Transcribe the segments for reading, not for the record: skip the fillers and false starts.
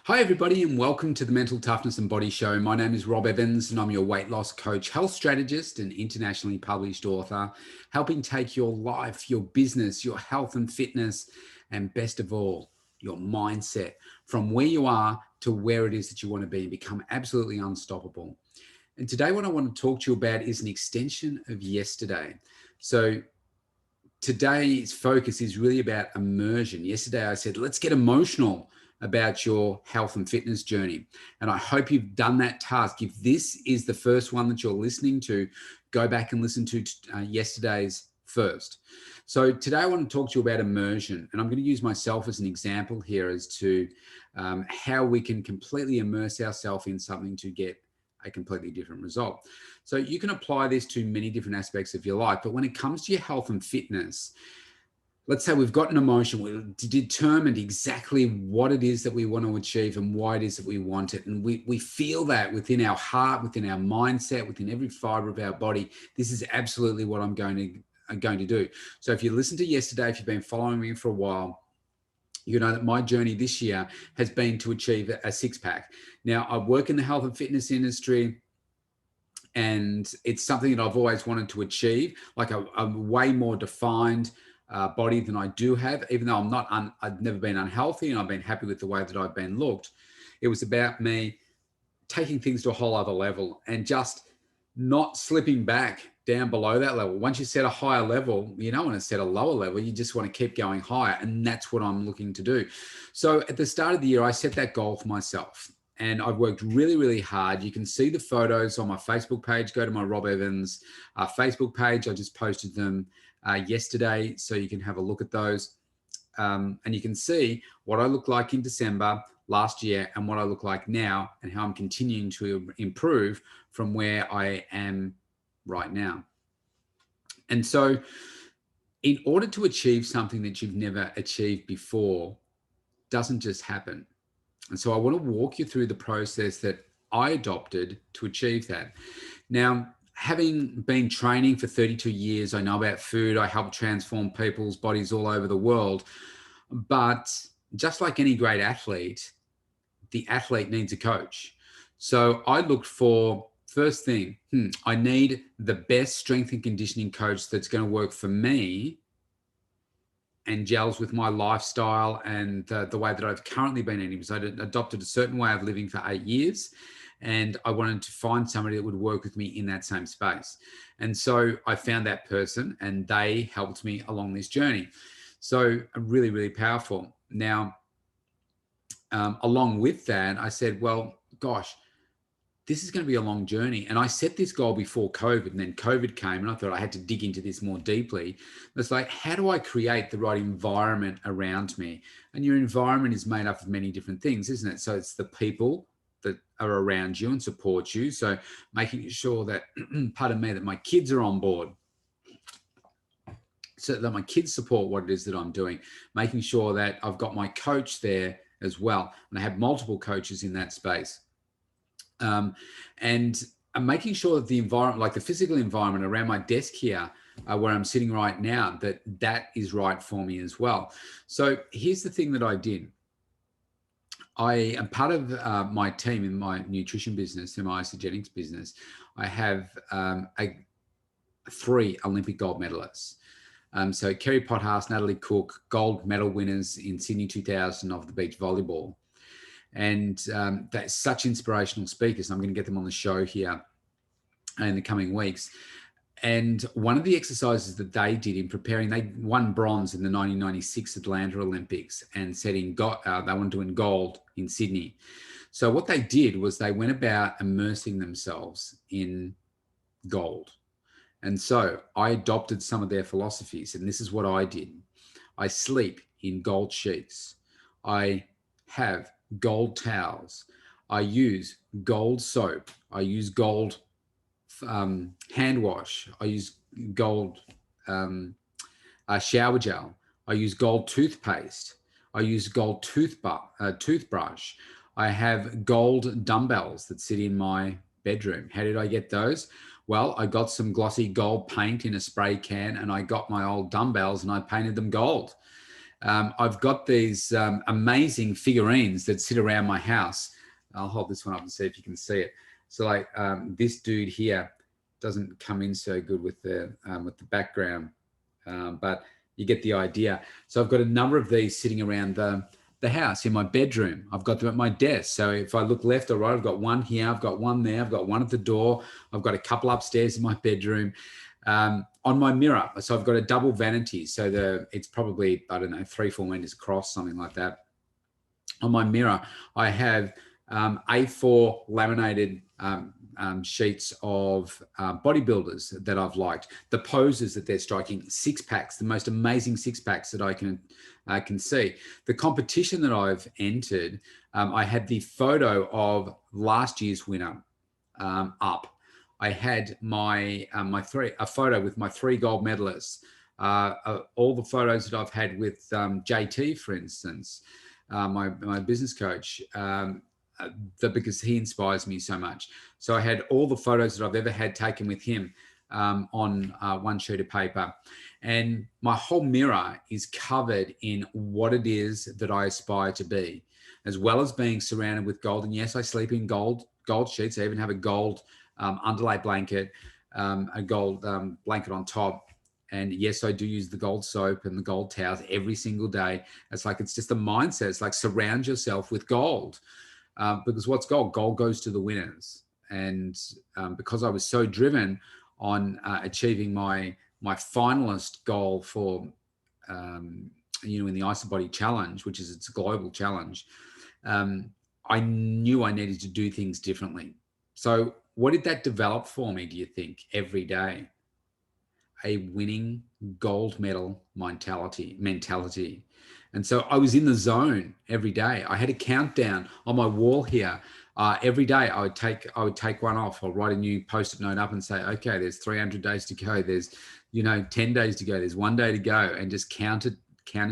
Hi, everybody, and welcome to the Mental Toughness and Body Show. My name is Robb Evans, and I'm your weight loss coach, health strategist, and internationally published author, helping take your life, your business, your health and fitness, and best of all, your mindset from where you are to where it is that you want to be and become absolutely unstoppable. And today, what I want to talk to you about is an extension of yesterday. So, today's focus is really about immersion. Yesterday, I said, let's get emotional about your health and fitness journey. And I hope you've done that task. If this is the first one that you're listening to, go back and listen to yesterday's first. So today I want to talk to you about immersion. And I'm going to use myself as an example here as to how we can completely immerse ourselves in something to get a completely different result. So you can apply this to many different aspects of your life. But when it comes to your health and fitness, let's say we've got an emotion, we've determined exactly what it is that we want to achieve and why it is that we want it. And we feel that within our heart, within our mindset, within every fiber of our body. This is absolutely what I'm going to do. So if you listened to yesterday, if you've been following me for a while, you know that my journey this year has been to achieve a six-pack. Now, I work in the health and fitness industry, and it's something that I've always wanted to achieve, like a way more defined body than I do have, even though I've never been unhealthy and I've been happy with the way that I've been looked. It was about me taking things to a whole other level and just not slipping back down below that level. Once you set a higher level, you don't want to set a lower level. You just want to keep going higher. And that's what I'm looking to do. So at the start of the year, I set that goal for myself. And I've worked really, really hard. You can see the photos on my Facebook page. Go to my Robb Evans Facebook page. I just posted them yesterday, so you can have a look at those. And you can see what I looked like in December last year and what I look like now and how I'm continuing to improve from where I am right now. And so in order to achieve something that you've never achieved before, doesn't just happen. And so I want to walk you through the process that I adopted to achieve that. Now, having been training for 32 years, I know about food. I help transform people's bodies all over the world. But just like any great athlete, the athlete needs a coach. So I looked for, first thing, I need the best strength and conditioning coach that's going to work for me and gels with my lifestyle and the way that I've currently been eating, because I adopted a certain way of living for 8 years. And I wanted to find somebody that would work with me in that same space. And so I found that person and they helped me along this journey. So really, really powerful. Now, along with that, I said, well, gosh, this is going to be a long journey. And I set this goal before COVID, and then COVID came and I thought I had to dig into this more deeply. It's like, how do I create the right environment around me? And your environment is made up of many different things, isn't it? So it's the people that are around you and support you. So making sure that, pardon me, that my kids are on board, so that my kids support what it is that I'm doing, making sure that I've got my coach there as well. And I have multiple coaches in that space. And I'm making sure that the environment, like the physical environment around my desk here, where I'm sitting right now, that is right for me as well. So here's the thing that I did. I am part of my team in my nutrition business, in my isogenics business. I have 3 Olympic gold medalists. So Kerry Potthast, Natalie Cook, gold medal winners in Sydney 2000 of the beach volleyball. And that's such inspirational speakers. I'm going to get them on the show here in the coming weeks. And one of the exercises that they did in preparing, they won bronze in the 1996 Atlanta Olympics and said they wanted to win gold in Sydney. So what they did was they went about immersing themselves in gold. And so I adopted some of their philosophies, and this is what I did. I sleep in gold sheets. I have gold towels. I use gold soap. I use gold hand wash. I use gold shower gel. I use gold toothpaste. I use gold toothbrush. I have gold dumbbells that sit in my bedroom. How did I get those? Well, I got some glossy gold paint in a spray can and I got my old dumbbells and I painted them gold. I've got these amazing figurines that sit around my house. I'll hold this one up and see if you can see it. So like this dude here doesn't come in so good with the background, but you get the idea. So I've got a number of these sitting around the house in my bedroom. I've got them at my desk. So if I look left or right, I've got one here, I've got one there, I've got one at the door, I've got a couple upstairs in my bedroom. On my mirror, so I've got a double vanity. So it's probably, I don't know, 3-4 meters across, something like that. On my mirror, I have A4 laminated sheets of bodybuilders that I've liked, the poses that they're striking, 6-packs, the most amazing 6-packs that I can see. The competition that I've entered, I had the photo of last year's winner up. I had a photo with my 3 gold medalists. All the photos that I've had with JT, for instance, my business coach, because he inspires me so much. So I had all the photos that I've ever had taken with him on one sheet of paper. And my whole mirror is covered in what it is that I aspire to be, as well as being surrounded with gold. And yes, I sleep in gold sheets. I even have a gold underlay blanket, a gold blanket on top. And yes, I do use the gold soap and the gold towels every single day. It's just a mindset. It's like surround yourself with gold. Because what's gold? Gold goes to the winners. And because I was so driven on achieving my finalist goal for, in the IsaBody challenge, which is its global challenge, I knew I needed to do things differently. So what did that develop for me, do you think, every day? A winning gold medal mentality. And so I was in the zone every day. I had a countdown on my wall here. Every day I would take one off. I'll write a new post-it note up and say, okay, there's 300 days to go. There's, 10 days to go. There's 1 day to go, and just count it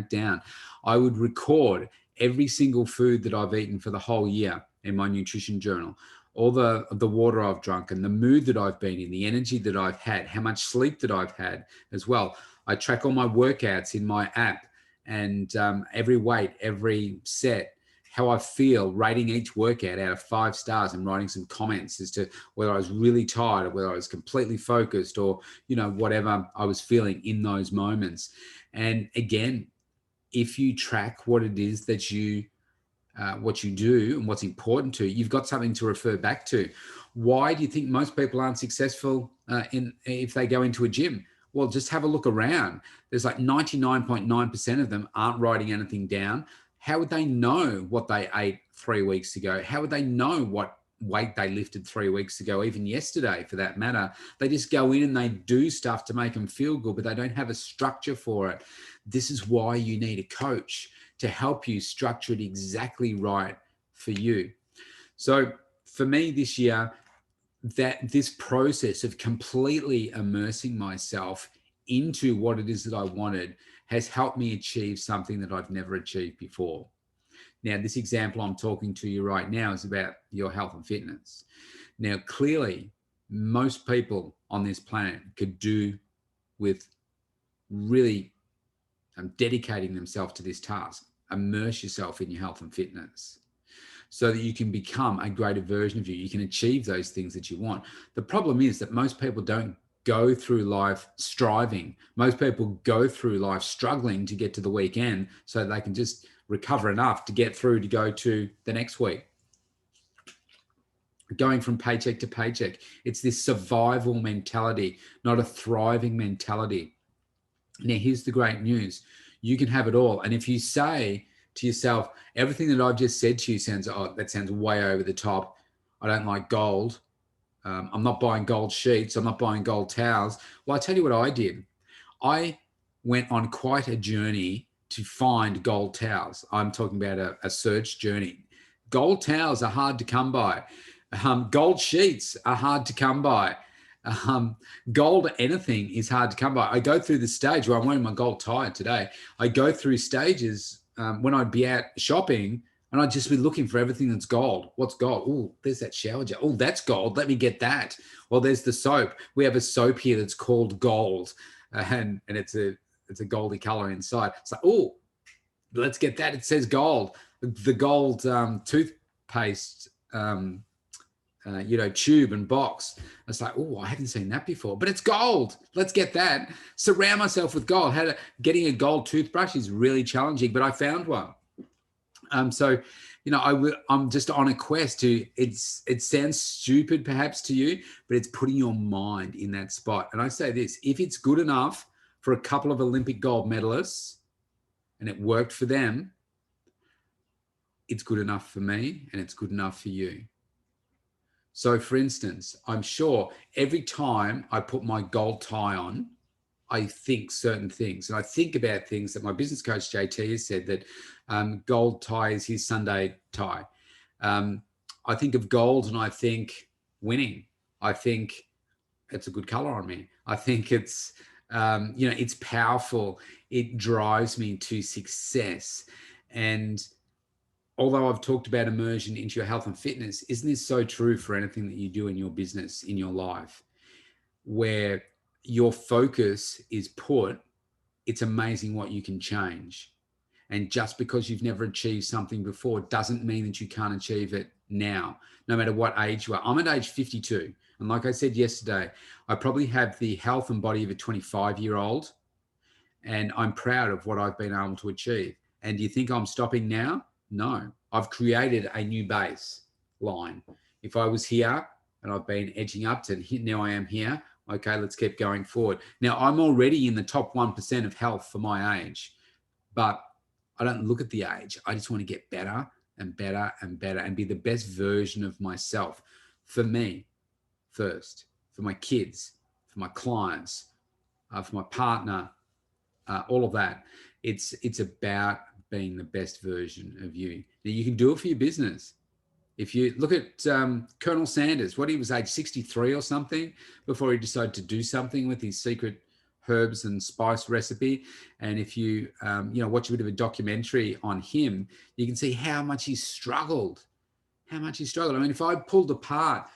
down. I would record every single food that I've eaten for the whole year in my nutrition journal. All the water I've drunk and the mood that I've been in, the energy that I've had, how much sleep that I've had as well. I track all my workouts in my app, and every weight, every set, how I feel, rating each workout out of 5 stars and writing some comments as to whether I was really tired or whether I was completely focused or, whatever I was feeling in those moments. And again, if you track what it is that what you do and what's important to you, you've got something to refer back to. Why do you think most people aren't successful if they go into a gym? Well, just have a look around. There's like 99.9% of them aren't writing anything down. How would they know what they ate 3 weeks ago? How would they know what weight they lifted 3 weeks ago, even yesterday for that matter? They just go in and they do stuff to make them feel good, but they don't have a structure for it. This is why you need a coach to help you structure it exactly right for you. So for me this year, this process of completely immersing myself into what it is that I wanted has helped me achieve something that I've never achieved before. Now, this example I'm talking to you right now is about your health and fitness. Now, clearly, most people on this planet could do with really dedicating themselves to this task. Immerse yourself in your health and fitness so that you can become a greater version of you. You can achieve those things that you want. The problem is that most people don't go through life striving. Most people go through life struggling to get to the weekend so they can just recover enough to get through to go to the next week. Going from paycheck to paycheck. It's this survival mentality, not a thriving mentality. Now, here's the great news. You can have it all. And if you say to yourself, everything that I've just said to you that sounds way over the top. I don't like gold. I'm not buying gold sheets. I'm not buying gold towels. Well, I tell you what I did. I went on quite a journey to find gold towels. I'm talking about a search journey. Gold towels are hard to come by. Gold sheets are hard to come by. Gold anything is hard to come by. I go through the stage where I'm wearing my gold tie today. I go through stages when I'd be out shopping and I'd just be looking for everything that's gold. What's gold? Oh, there's that shower gel. Oh, that's gold. Let me get that. Well, there's the soap. We have a soap here that's called gold, and it's a goldy color inside. It's like, oh, let's get that. It says gold. The gold toothpaste, tube and box. It's like, oh, I haven't seen that before, but it's gold. Let's get that. Surround myself with gold. Getting a gold toothbrush is really challenging, but I found one. I'm just on a quest to, it sounds stupid perhaps to you, but it's putting your mind in that spot. And I say this, if it's good enough for a couple of Olympic gold medalists and it worked for them, it's good enough for me and it's good enough for you. So for instance, I'm sure every time I put my gold tie on, I think certain things. And I think about things that my business coach, JT, has said that gold tie is his Sunday tie. I think of gold and I think winning. I think it's a good color on me. I think it's, it's powerful. It drives me to success. And although I've talked about immersion into your health and fitness, isn't this so true for anything that you do in your business, in your life, where your focus is put, it's amazing what you can change. And just because you've never achieved something before doesn't mean that you can't achieve it now, no matter what age you are. I'm at age 52. And like I said yesterday, I probably have the health and body of a 25-year-old. And I'm proud of what I've been able to achieve. And do you think I'm stopping now? No, I've created a new baseline. If I was here and I've been edging up to now I am here, okay, let's keep going forward. Now I'm already in the top 1% of health for my age, but I don't look at the age. I just want to get better and better and better and be the best version of myself for me first, for my kids, for my clients, for my partner, all of that. It's about being the best version of you. Now you can do it for your business. If you look at Colonel Sanders, he was age 63 or something before he decided to do something with his secret herbs and spice recipe. And if you, watch a bit of a documentary on him, you can see how much he struggled. I mean, if I pulled apart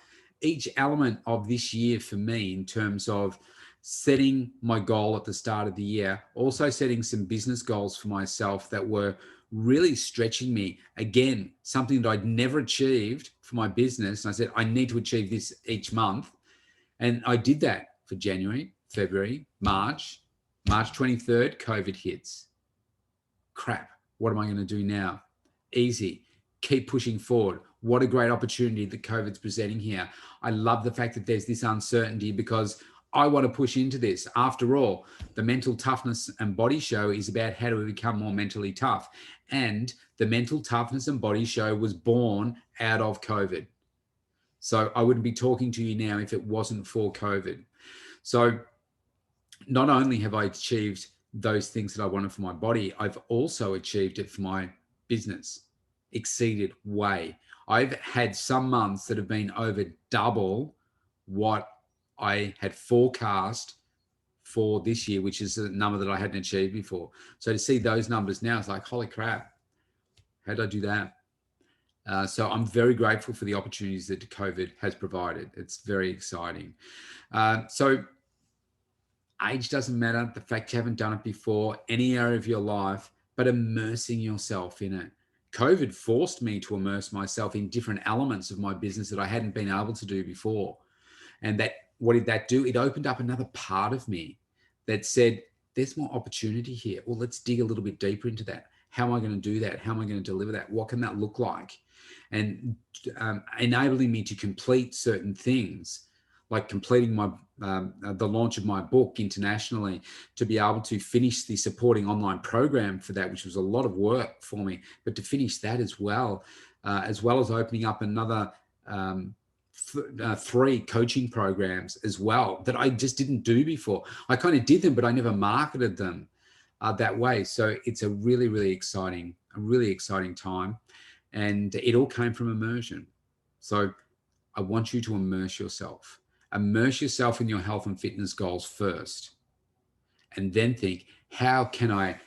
each element of this year for me in terms of setting my goal at the start of the year, also setting some business goals for myself that were really stretching me. Again, something that I'd never achieved for my business. And I said, I need to achieve this each month. And I did that for January, February, March 23rd, COVID hits. Crap. What am I going to do now? Easy. Keep pushing forward. What a great opportunity that COVID's presenting here. I love the fact that there's this uncertainty because I want to push into this. After all, the Mental Toughness and Body Show is about how do we become more mentally tough. And the Mental Toughness and Body Show was born out of COVID. So I wouldn't be talking to you now if it wasn't for COVID. So not only have I achieved those things that I wanted for my body, I've also achieved it for my business, exceeded way. I've had some months that have been over double what I had forecast for this year, which is a number that I hadn't achieved before. So to see those numbers now, it's like, holy crap, how did I do that? So I'm very grateful for the opportunities that COVID has provided. It's very exciting. So age doesn't matter. The fact you haven't done it before, any area of your life, but immersing yourself in it. COVID forced me to immerse myself in different elements of my business that I hadn't been able to do before. And that, what did that do? It opened up another part of me that said, there's more opportunity here. Well, let's dig a little bit deeper into that. How am I going to do that? How am I going to deliver that? What can that look like? And enabling me to complete certain things, like completing my the launch of my book internationally, to be able to finish the supporting online program for that, which was a lot of work for me, but to finish that as well as opening up another 3 coaching programs as well that I just didn't do before. I kind of did them, but I never marketed them that way. So it's a really, really exciting time. And it all came from immersion. So I want you to immerse yourself. Immerse yourself in your health and fitness goals first. And then think, how can I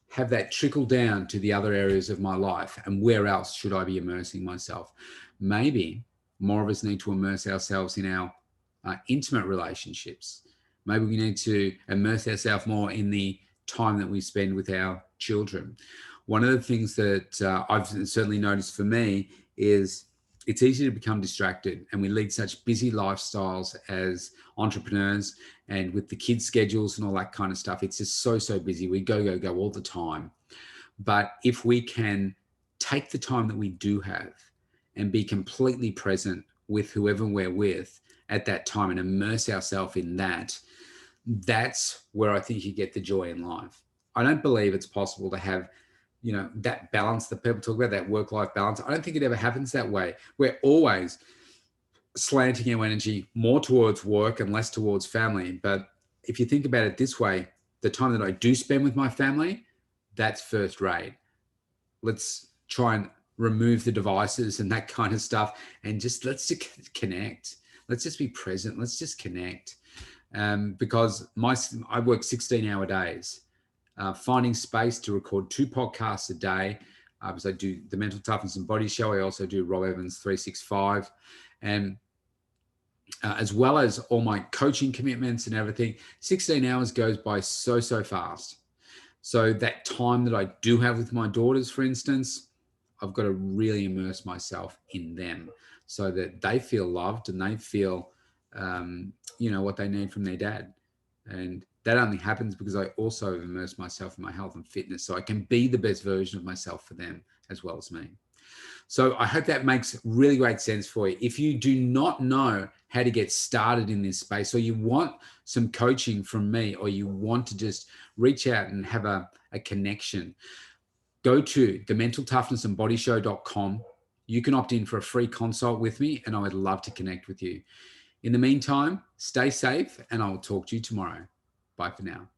have that trickle down to the other areas of my life? And where else should I be immersing myself? Maybe more of us need to immerse ourselves in our intimate relationships. Maybe we need to immerse ourselves more in the time that we spend with our children. One of the things that I've certainly noticed for me is it's easy to become distracted, and we lead such busy lifestyles as entrepreneurs, and with the kids' schedules and all that kind of stuff, it's just so busy. We go all the time. But if we can take the time that we do have and be completely present with whoever we're with at that time and immerse ourselves in that, that's where I think you get the joy in life. I don't believe it's possible to have, that balance that people talk about, that work-life balance. I don't think it ever happens that way. We're always slanting our energy more towards work and less towards family. But if you think about it this way, the time that I do spend with my family, that's first rate. Let's try and remove the devices and that kind of stuff, and let's just connect. Let's just be present. Let's just connect. Because I work 16-hour days. Finding space to record 2 podcasts a day, because I do the Mental Toughness and Body Show. I also do Robb Evans 365, and as well as all my coaching commitments and everything. 16 hours goes by so fast. So that time that I do have with my daughters, for instance, I've got to really immerse myself in them so that they feel loved and they feel, what they need from their dad. And that only happens because I also immerse myself in my health and fitness, so I can be the best version of myself for them as well as me. So I hope that makes really great sense for you. If you do not know how to get started in this space, or you want some coaching from me, or you want to just reach out and have a connection, go to thementaltoughnessandbodyshow.com. You can opt in for a free consult with me, and I would love to connect with you. In the meantime, stay safe, and I will talk to you tomorrow. Bye for now.